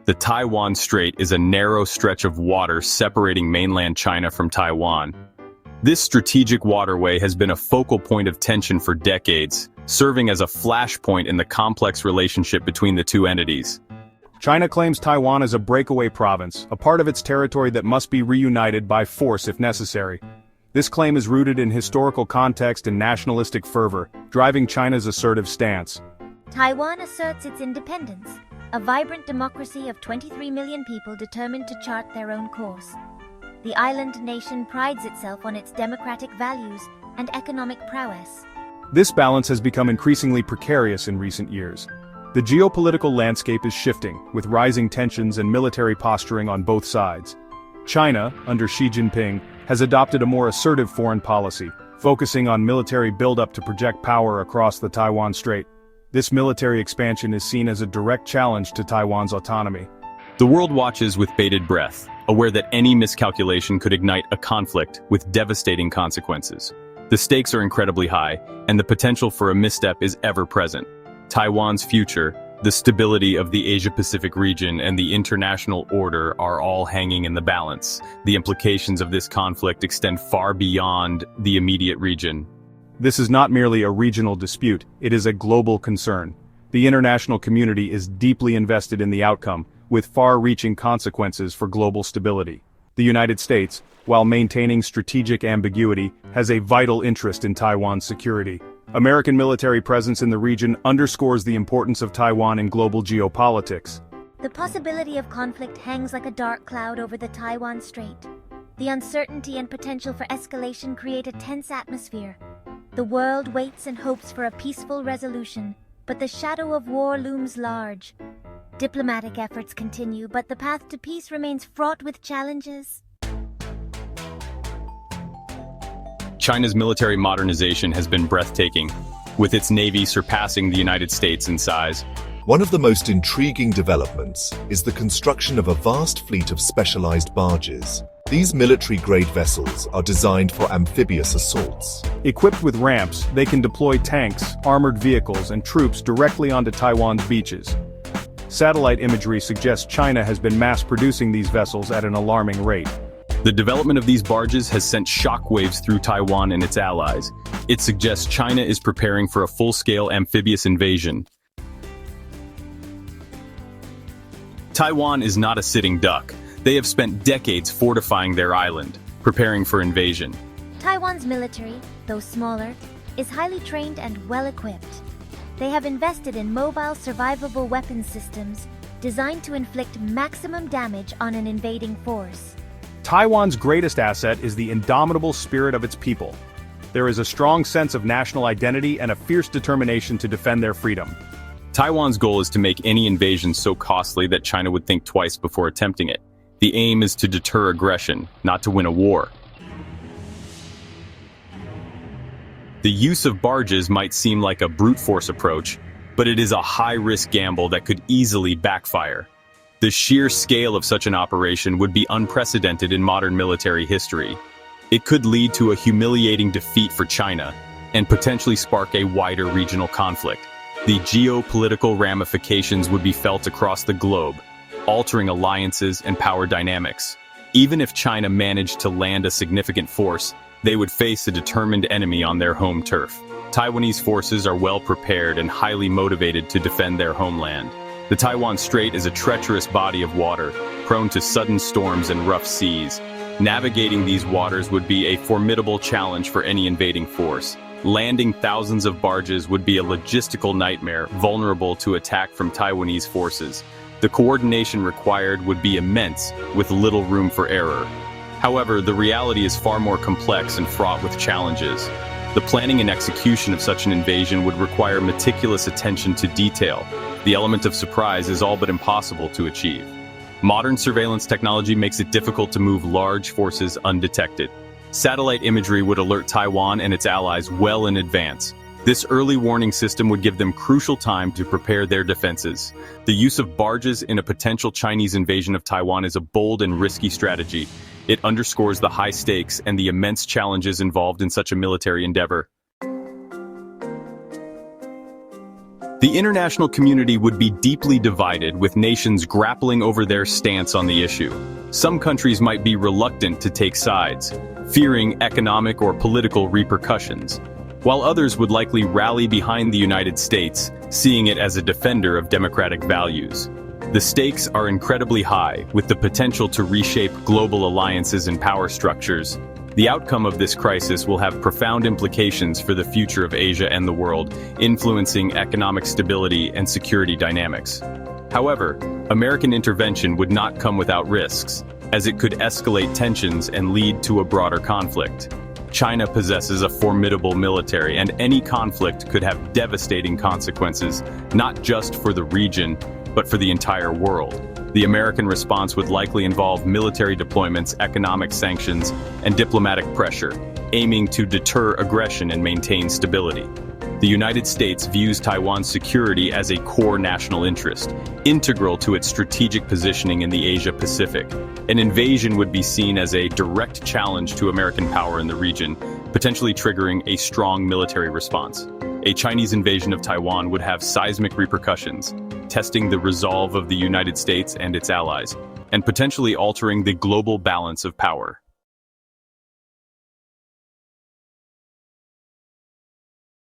The Taiwan Strait is a narrow stretch of water separating mainland China from Taiwan. This strategic waterway has been a focal point of tension for decades, serving as a flashpoint in the complex relationship between the two entities. China claims Taiwan as a breakaway province, a part of its territory that must be reunited by force if necessary. This claim is rooted in historical context and nationalistic fervor, driving China's assertive stance. Taiwan asserts its independence, a vibrant democracy of 23 million people determined to chart their own course. The island nation prides itself on its democratic values and economic prowess. This balance has become increasingly precarious in recent years. The geopolitical landscape is shifting, with rising tensions and military posturing on both sides. China, under Xi Jinping, has adopted a more assertive foreign policy, focusing on military buildup to project power across the Taiwan Strait. This military expansion is seen as a direct challenge to Taiwan's autonomy. The world watches with bated breath, aware that any miscalculation could ignite a conflict with devastating consequences. The stakes are incredibly high, and the potential for a misstep is ever present. Taiwan's future, the stability of the Asia-Pacific region, and the international order are all hanging in the balance. The implications of this conflict extend far beyond the immediate region. This is not merely a regional dispute, it is a global concern. The international community is deeply invested in the outcome, with far-reaching consequences for global stability. The United States, while maintaining strategic ambiguity, has a vital interest in Taiwan's security. American military presence in the region underscores the importance of Taiwan in global geopolitics. The possibility of conflict hangs like a dark cloud over the Taiwan Strait. The uncertainty and potential for escalation create a tense atmosphere. The world waits and hopes for a peaceful resolution, but the shadow of war looms large. Diplomatic efforts continue, but the path to peace remains fraught with challenges. China's military modernization has been breathtaking, with its navy surpassing the United States in size. One of the most intriguing developments is the construction of a vast fleet of specialized barges. These military-grade vessels are designed for amphibious assaults. Equipped with ramps, they can deploy tanks, armored vehicles, and troops directly onto Taiwan's beaches. Satellite imagery suggests China has been mass-producing these vessels at an alarming rate. The development of these barges has sent shockwaves through Taiwan and its allies. It suggests China is preparing for a full-scale amphibious invasion. Taiwan is not a sitting duck. They have spent decades fortifying their island, preparing for invasion. Taiwan's military, though smaller, is highly trained and well-equipped. They have invested in mobile survivable weapons systems designed to inflict maximum damage on an invading force. Taiwan's greatest asset is the indomitable spirit of its people. There is a strong sense of national identity and a fierce determination to defend their freedom. Taiwan's goal is to make any invasion so costly that China would think twice before attempting it. The aim is to deter aggression, not to win a war. The use of barges might seem like a brute force approach, but it is a high-risk gamble that could easily backfire. The sheer scale of such an operation would be unprecedented in modern military history. It could lead to a humiliating defeat for China, and potentially spark a wider regional conflict. The geopolitical ramifications would be felt across the globe, altering alliances and power dynamics. Even if China managed to land a significant force, they would face a determined enemy on their home turf. Taiwanese forces are well prepared and highly motivated to defend their homeland. The Taiwan Strait is a treacherous body of water, prone to sudden storms and rough seas. Navigating these waters would be a formidable challenge for any invading force. Landing thousands of barges would be a logistical nightmare, vulnerable to attack from Taiwanese forces. The coordination required would be immense, with little room for error. However, the reality is far more complex and fraught with challenges. The planning and execution of such an invasion would require meticulous attention to detail. The element of surprise is all but impossible to achieve. Modern surveillance technology makes it difficult to move large forces undetected. Satellite imagery would alert Taiwan and its allies well in advance. This early warning system would give them crucial time to prepare their defenses. The use of barges in a potential Chinese invasion of Taiwan is a bold and risky strategy. It underscores the high stakes and the immense challenges involved in such a military endeavor. The international community would be deeply divided, with nations grappling over their stance on the issue. Some countries might be reluctant to take sides, fearing economic or political repercussions, while others would likely rally behind the United States, seeing it as a defender of democratic values. The stakes are incredibly high, with the potential to reshape global alliances and power structures. The outcome of this crisis will have profound implications for the future of Asia and the world, influencing economic stability and security dynamics. However, American intervention would not come without risks, as it could escalate tensions and lead to a broader conflict. China possesses a formidable military, and any conflict could have devastating consequences, not just for the region, but for the entire world. The American response would likely involve military deployments, economic sanctions, and diplomatic pressure, aiming to deter aggression and maintain stability. The United States views Taiwan's security as a core national interest, integral to its strategic positioning in the Asia-Pacific. An invasion would be seen as a direct challenge to American power in the region, potentially triggering a strong military response. A Chinese invasion of Taiwan would have seismic repercussions, testing the resolve of the United States and its allies, and potentially altering the global balance of power.